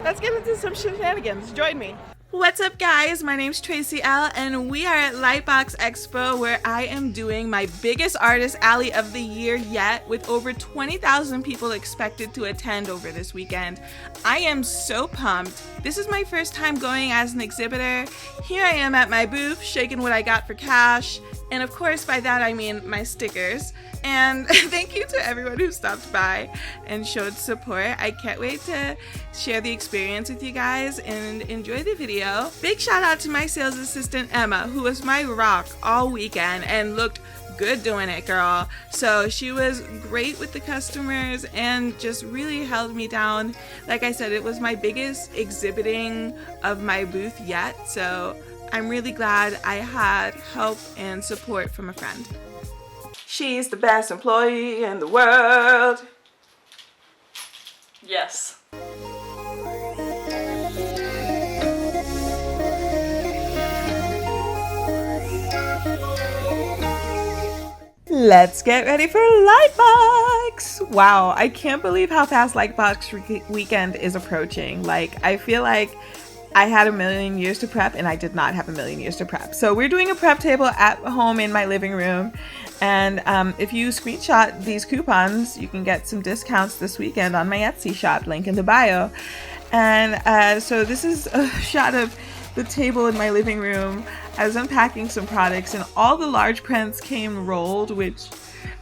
let's get into some shenanigans. Join me. What's up, guys? My name's Tracy L, and we are at Lightbox Expo, where I am doing my biggest artist alley of the year yet, with over 20,000 people expected to attend over this weekend. I am so pumped. This is my first time going as an exhibitor. Here I am at my booth, shaking what I got for cash, and of course by that I mean my stickers. And thank you to everyone who stopped by and showed support. I can't wait to share the experience with you guys and enjoy the video. Big shout out to my sales assistant Emma, who was my rock all weekend and looked good doing it, girl. So she was great with the customers and just really held me down. Like I said, it was my biggest exhibiting of my booth yet, so I'm really glad I had help and support from a friend. She's the best employee in the world. Yes. Let's get ready for Lightbox! Wow, I can't believe how fast Lightbox weekend is approaching. Like, I feel like I had a million years to prep, and I did not have a million years to prep. So we're doing a prep table at home in my living room. And if you screenshot these coupons, you can get some discounts this weekend on my Etsy shop, link in the bio. And so this is a shot of the table in my living room. I was unpacking some products, and all the large prints came rolled, which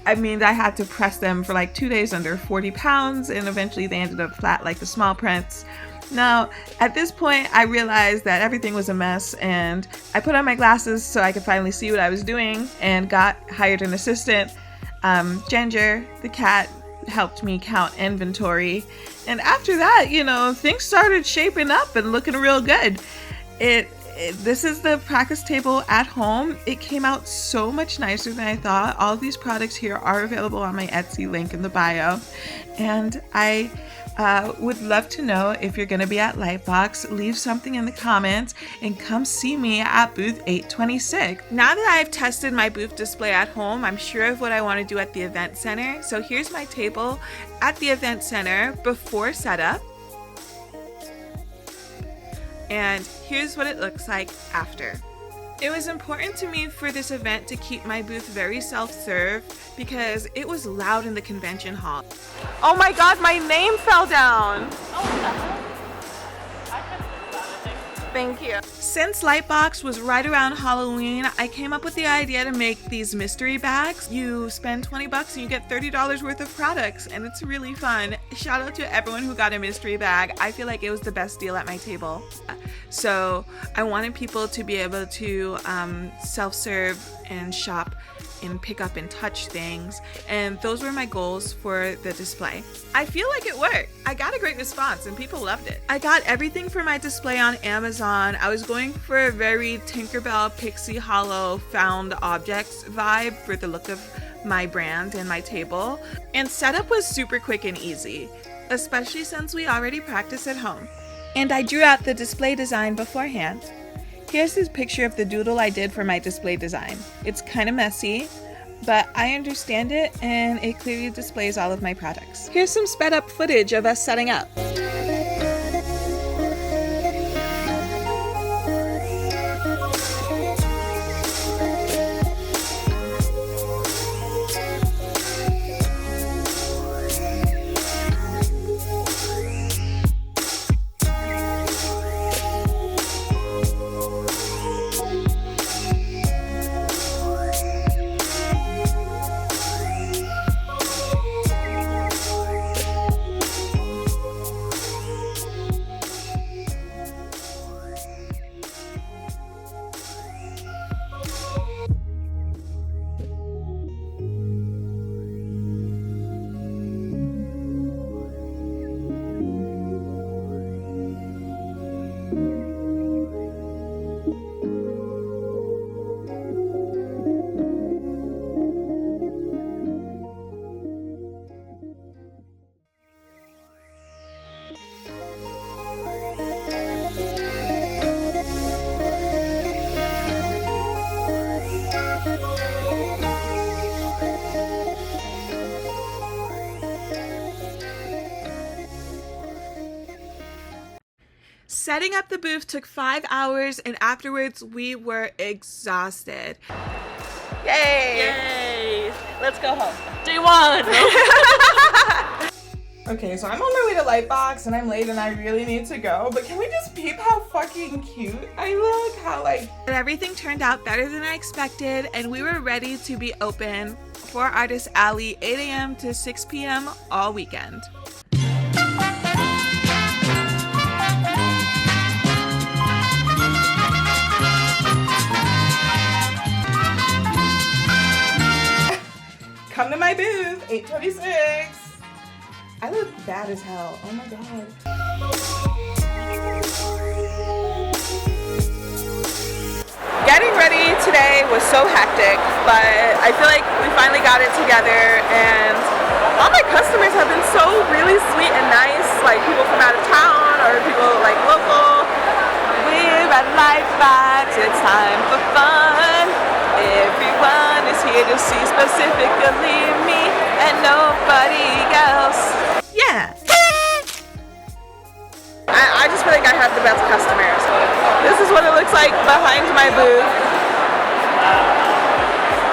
I mean, I had to press them for like 2 days under 40 pounds, and eventually they ended up flat like the small prints. Now, at this point, I realized that everything was a mess, and I put on my glasses so I could finally see what I was doing and hired an assistant. Ginger, the cat, helped me count inventory. And after that, you know, things started shaping up and looking real good. This is the practice table at home. It came out so much nicer than I thought. All of these products here are available on my Etsy, link in the bio. And I would love to know if you're going to be at Lightbox. Leave something in the comments and come see me at booth 826. Now that I've tested my booth display at home, I'm sure of what I want to do at the event center. So here's my table at the event center before setup. And here's what it looks like after. It was important to me for this event to keep my booth very self-serve because it was loud in the convention hall. Oh my god, my name fell down! Thank you. Since Lightbox was right around Halloween, I came up with the idea to make these mystery bags. You spend 20 bucks and you get $30 worth of products, and it's really fun. Shout out to everyone who got a mystery bag. I feel like it was the best deal at my table. So I wanted people to be able to self-serve and shop and pick up and touch things, and those were my goals for the display. I feel like it worked. I got a great response and people loved it. I got everything for my display on Amazon. I was going for a very Tinkerbell Pixie Hollow found objects vibe for the look of my brand and my table, and setup was super quick and easy, especially since we already practice at home. And I drew out the display design beforehand. Here's this picture of the doodle I did for my display design. It's kind of messy, but I understand it, and it clearly displays all of my products. Here's some sped up footage of us setting up. Setting up the booth took 5 hours, and afterwards we were exhausted. Yay! Yay! Let's go home. Day one! Okay, so I'm on my way to Lightbox and I'm late and I really need to go, but can we just peep how fucking cute I look? How like... But everything turned out better than I expected, and we were ready to be open for Artist Alley 8 a.m. to 6 p.m. all weekend. Come to my booth, 826. I look bad as hell. Oh my god. Getting ready today was so hectic, but I feel like we finally got it together, and all my customers have been so really sweet and nice, like people from out of town or people like local. We're at Lightbox, it's time for fun. Everyone is here to see specifically me and nobody else. Yeah. I just feel like I have the best customers. This is what it looks like behind my booth.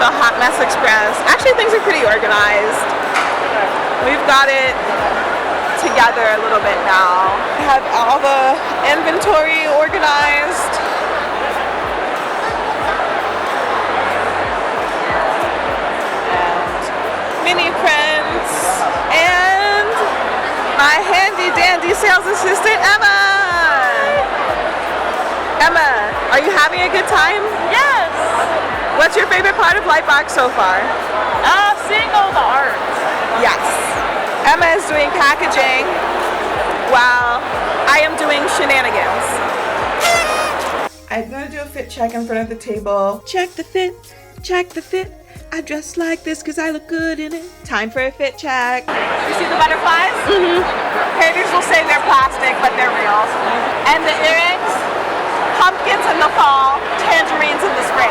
The Hot Mess Express. Actually, things are pretty organized. We've got it together a little bit now. We have all the inventory organized. Mini prints, and my handy dandy sales assistant, Emma. Emma, are you having a good time? Yes! What's your favorite part of Lightbox so far? Seeing all the art. Yes. Emma is doing packaging while I am doing shenanigans. I'm gonna do a fit check in front of the table. Check the fit, check the fit. I dress like this because I look good in it. Time for a fit check. You see the butterflies? Haters will say they're plastic, but they're real. And the earrings, pumpkins in the fall, tangerines in the spring.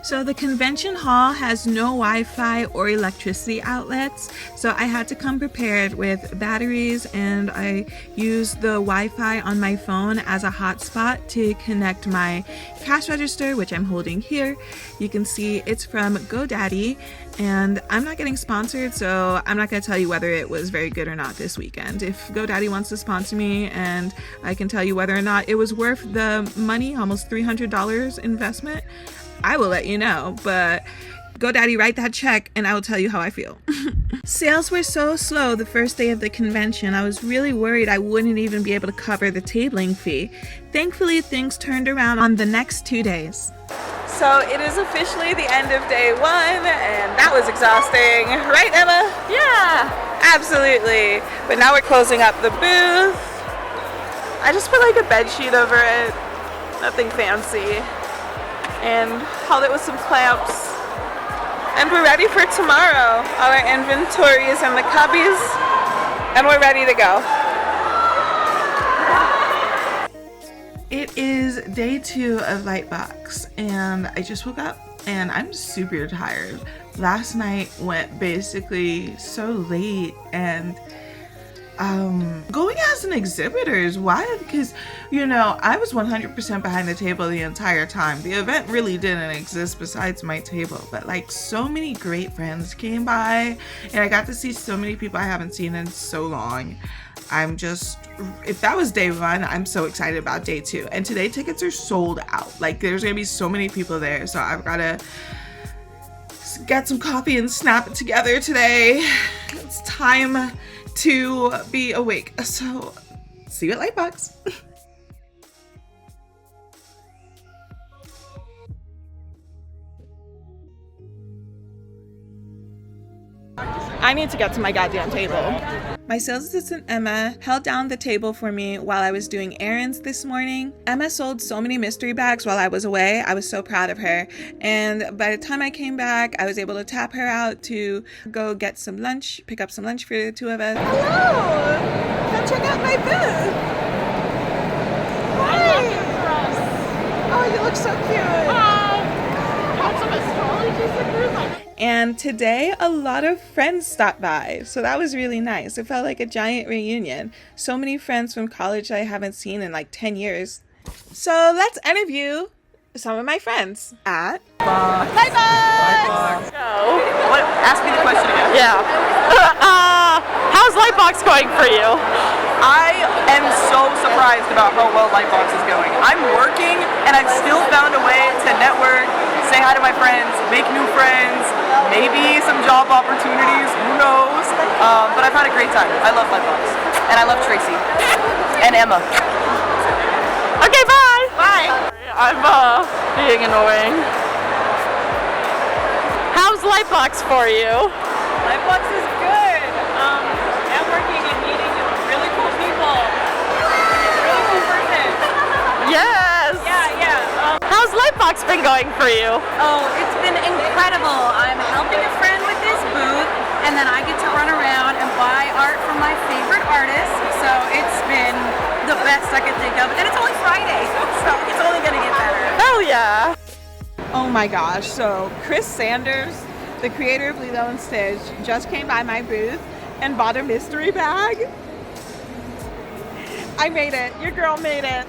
So the convention hall has no Wi-Fi or electricity outlets, so I had to come prepared with batteries, and I used the Wi-Fi on my phone as a hotspot to connect my cash register, which I'm holding here. You can see it's from GoDaddy, and I'm not getting sponsored, so I'm not going to tell you whether it was very good or not this weekend. If GoDaddy wants to sponsor me and I can tell you whether or not it was worth the money, almost $300 investment, I will let you know, but GoDaddy, write that check and I will tell you how I feel. Sales were so slow the first day of the convention. I was really worried I wouldn't even be able to cover the tabling fee. Thankfully, things turned around on the next 2 days. So it is officially the end of day one, and that was exhausting. Right, Emma? Yeah! Absolutely. But now we're closing up the booth. I just put like a bed sheet over it. Nothing fancy. And held it with some clamps. And we're ready for tomorrow. All our inventory is in the cubbies, and we're ready to go. It is day 2 of Lightbox, and I just woke up and I'm super tired. Last night went basically so late, and going as an exhibitor is wild because, you know, I was 100% behind the table the entire time. The event really didn't exist besides my table, but like so many great friends came by, and I got to see so many people I haven't seen in so long. I'm just, if that was day 1, I'm so excited about day 2. And today tickets are sold out. Like there's gonna be so many people there, so I've gotta get some coffee and snap it together today. It's time to be awake. So see you at Lightbox. I need to get to my goddamn table. My sales assistant Emma held down the table for me while I was doing errands this morning. Emma sold so many mystery bags while I was away. I was so proud of her. And by the time I came back, I was able to tap her out to go get some lunch, pick up some lunch for the 2 of us. Hello! Come check out my booth! Hi! Oh, you look so cute! Hi! Got some astrology stickers. And today, a lot of friends stopped by, so that was really nice. It felt like a giant reunion. So many friends from college I haven't seen in like 10 years. So let's interview some of my friends at Lightbox! What? Ask me the question again. Yeah. How's Lightbox going for you? I am so surprised about how well Lightbox is going. I'm working and I've still found a way to network, say hi to my friends, make new friends, maybe some job opportunities, who knows? But I've had a great time. I love Lightbox. And I love Tracy. And Emma. Okay, bye. Bye! I'm being annoying. How's Lightbox for you? Lightbox is good. Networking and meeting really cool people. Really cool person. Yes. Yeah. How's Lightbox been going for you? Oh, it's been incredible. I'm helping a friend with this booth, and then I get to run around and buy art from my favorite artists. So it's been the best I could think of. And it's only Friday, so it's only going to get better. Hell yeah. Oh my gosh, so Chris Sanders, the creator of Lilo and Stitch, just came by my booth and bought a mystery bag. I made it. Your girl made it.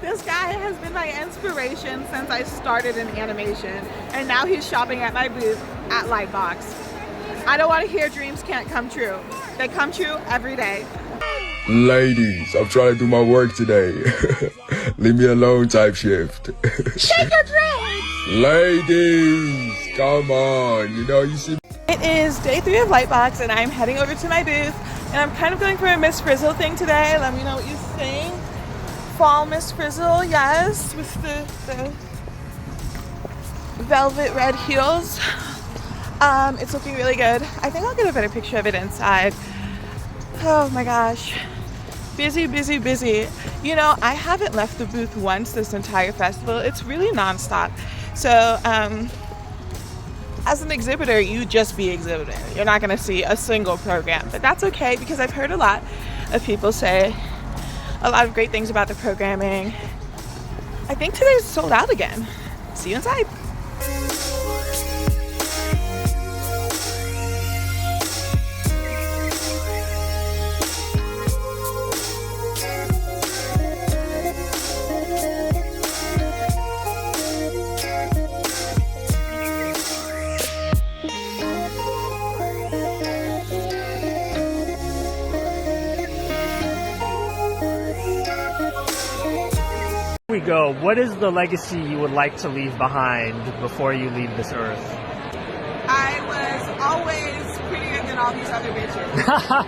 This guy has been my inspiration since I started in animation, and now he's shopping at my booth at Lightbox. I don't want to hear dreams can't come true. They come true every day. Ladies, I'm trying to do my work today. Leave me alone type shift. Shake your dreams! Ladies, come on. You see. It is day 3 of Lightbox, and I'm heading over to my booth, and I'm kind of going for a Miss Frizzle thing today. Let me know what you think. Fall Miss Frizzle, yes, with the velvet red heels. It's looking really good. I think I'll get a better picture of it inside. Oh my gosh. Busy. I haven't left the booth once this entire festival. It's really nonstop. So, as an exhibitor, you just be exhibiting. You're not going to see a single program, but that's okay because I've heard a lot of people say a lot of great things about the programming. I think today's sold out again. See you inside. We go. What is the legacy you would like to leave behind before you leave this earth? I was always prettier than all these other bitches.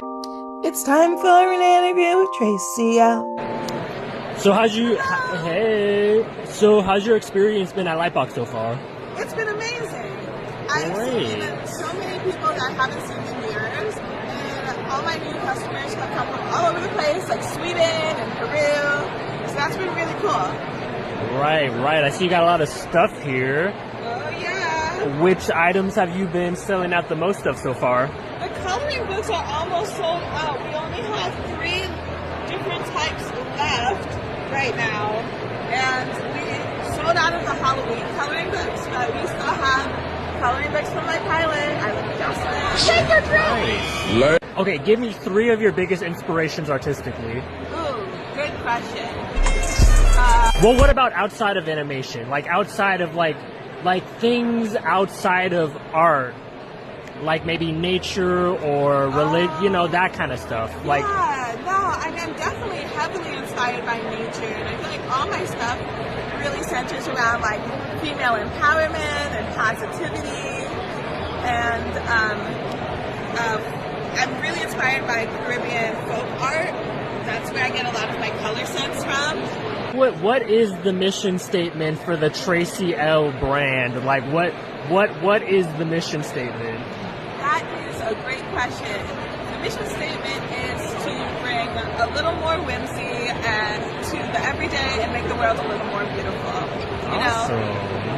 It's time for an interview with Tracy L. So how's your experience been at Lightbox so far? It's been amazing. I've seen so many people that I haven't seen in years, and all my new customers have come from all over the place, like Sweden and Peru. So that's been really cool. Right. I see you got a lot of stuff here. Oh yeah. Which items have you been selling out the most of so far? The coloring books are almost sold out. We only have 3 different types left right now, and we sold out of the Halloween coloring books, but we still have coloring books from my pilot. I love Jocelyn. Shake your dreams! Okay, give me 3 of your biggest inspirations artistically. Ooh, good question. Well, what about outside of animation? Like outside of like things outside of art, like maybe nature or religion, that kind of stuff. Like, I'm definitely heavily inspired by nature, and I feel like all my stuff really centers around like female empowerment and positivity, and I'm really inspired by Caribbean folk art. That's where I get a lot of my color sense from. what is the mission statement for the Tracy L brand? Like, what is the mission statement? That is a great question. The mission statement is to bring a little more whimsy and to the everyday and make the world a little more beautiful.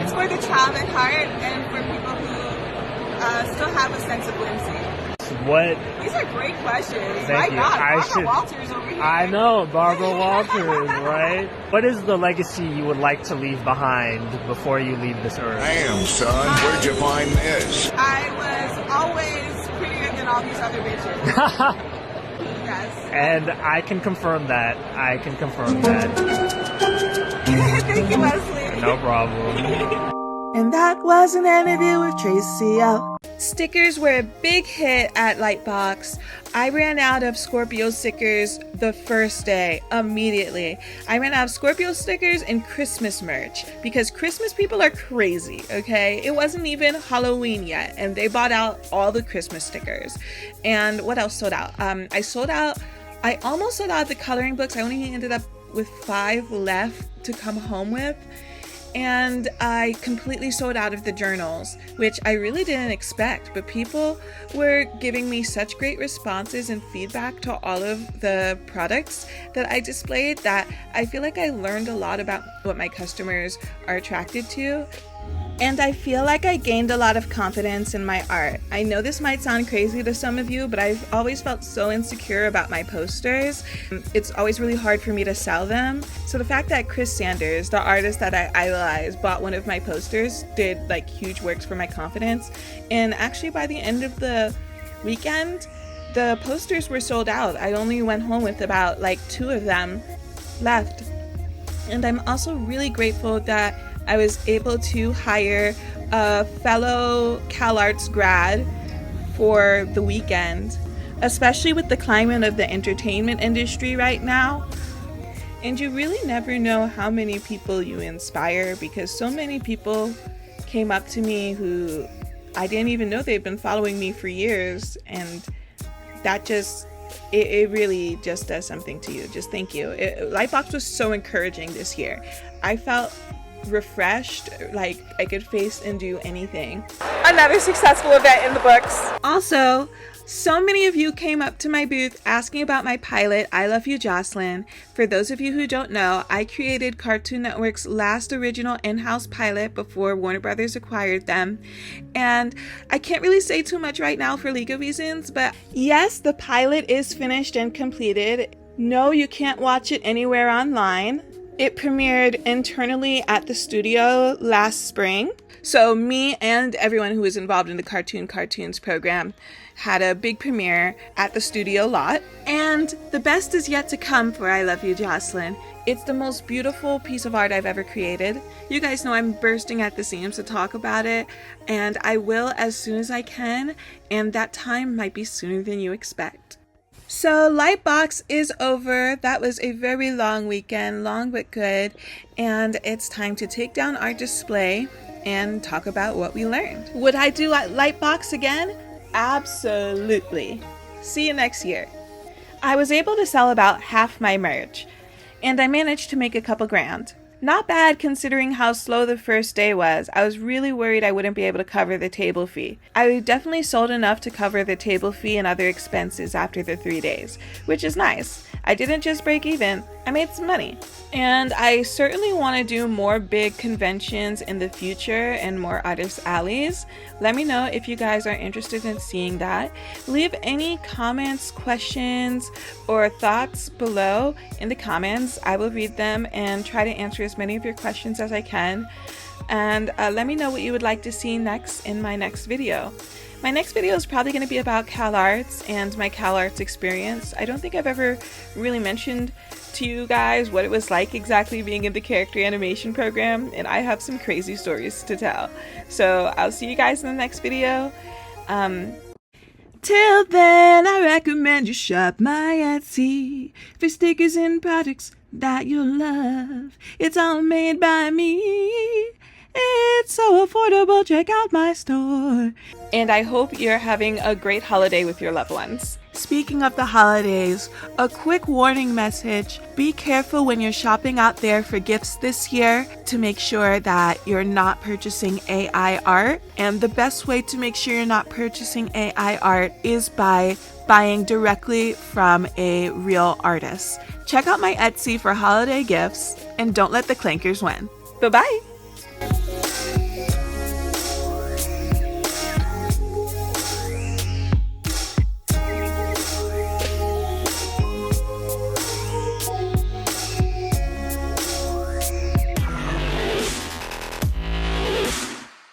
It's for the child at heart and for people who still have a sense of whimsy. What? These are great questions. Thank My you. God, I Barbara should- Walters over here. I know, Barbara Walters, right? What is the legacy you would like to leave behind before you leave this earth? Damn, son, where'd you find this? I was always prettier than all these other bitches. Yes. And I can confirm that. I can confirm that. Thank you, Leslie. No problem. And that was an interview with Tracy L. Stickers were a big hit at Lightbox. I ran out of Scorpio stickers the first day, immediately. I ran out of Scorpio stickers and Christmas merch because Christmas people are crazy, okay? It wasn't even Halloween yet, and they bought out all the Christmas stickers. And what else sold out? I almost sold out the coloring books. I only ended up with 5 left to come home with. And I completely sold out of the journals, which I really didn't expect, but people were giving me such great responses and feedback to all of the products that I displayed that I feel like I learned a lot about what my customers are attracted to. And I feel like I gained a lot of confidence in my art. I know this might sound crazy to some of you, but I've always felt so insecure about my posters. It's always really hard for me to sell them. So the fact that Chris Sanders, the artist that I idolize, bought one of my posters did like huge works for my confidence. And actually by the end of the weekend, the posters were sold out. I only went home with about like 2 of them left. And I'm also really grateful that I was able to hire a fellow CalArts grad for the weekend, especially with the climate of the entertainment industry right now. And you really never know how many people you inspire, because so many people came up to me who I didn't even know they've been following me for years, and that just it really just does something to you. Just thank you. Lightbox was so encouraging this year. I felt refreshed, like I could face and do anything. Another successful event in the books. Also, so many of you came up to my booth asking about my pilot, I Love You, Jocelyn. For those of you who don't know, I created Cartoon Network's last original in-house pilot before Warner Brothers acquired them. And I can't really say too much right now for legal reasons, but yes, the pilot is finished and completed. No, you can't watch it anywhere online. It premiered internally at the studio last spring. So me and everyone who was involved in the Cartoons program had a big premiere at the studio lot. And the best is yet to come for I Love You, Jocelyn. It's the most beautiful piece of art I've ever created. You guys know I'm bursting at the seams to talk about it, and I will as soon as I can, and that time might be sooner than you expect. So Lightbox is over. That was a very long weekend, long but good, and it's time to take down our display and talk about what we learned. Would I do Lightbox again? Absolutely. See you next year. I was able to sell about half my merch, and I managed to make a couple grand. Not bad considering how slow the first day was. I was really worried I wouldn't be able to cover the table fee. I definitely sold enough to cover the table fee and other expenses after the 3 days, which is nice. I didn't just break even, I made some money. And I certainly want to do more big conventions in the future and more artist alleys. Let me know if you guys are interested in seeing that. Leave any comments, questions, or thoughts below in the comments. I will read them and try to answer as many of your questions as I can. And let me know what you would like to see next in my next video. My next video is probably going to be about CalArts and my CalArts experience. I don't think I've ever really mentioned to you guys what it was like exactly being in the character animation program, and I have some crazy stories to tell. So I'll see you guys in the next video. Till then, I recommend you shop my Etsy for stickers and products that you'll love. It's all made by me. It's so affordable, check out my store. And I hope you're having a great holiday with your loved ones. Speaking of the holidays, a quick warning message. Be careful when you're shopping out there for gifts this year to make sure that you're not purchasing AI art. And the best way to make sure you're not purchasing AI art is by buying directly from a real artist. Check out my Etsy for holiday gifts, and don't let the clankers win. Bye-bye!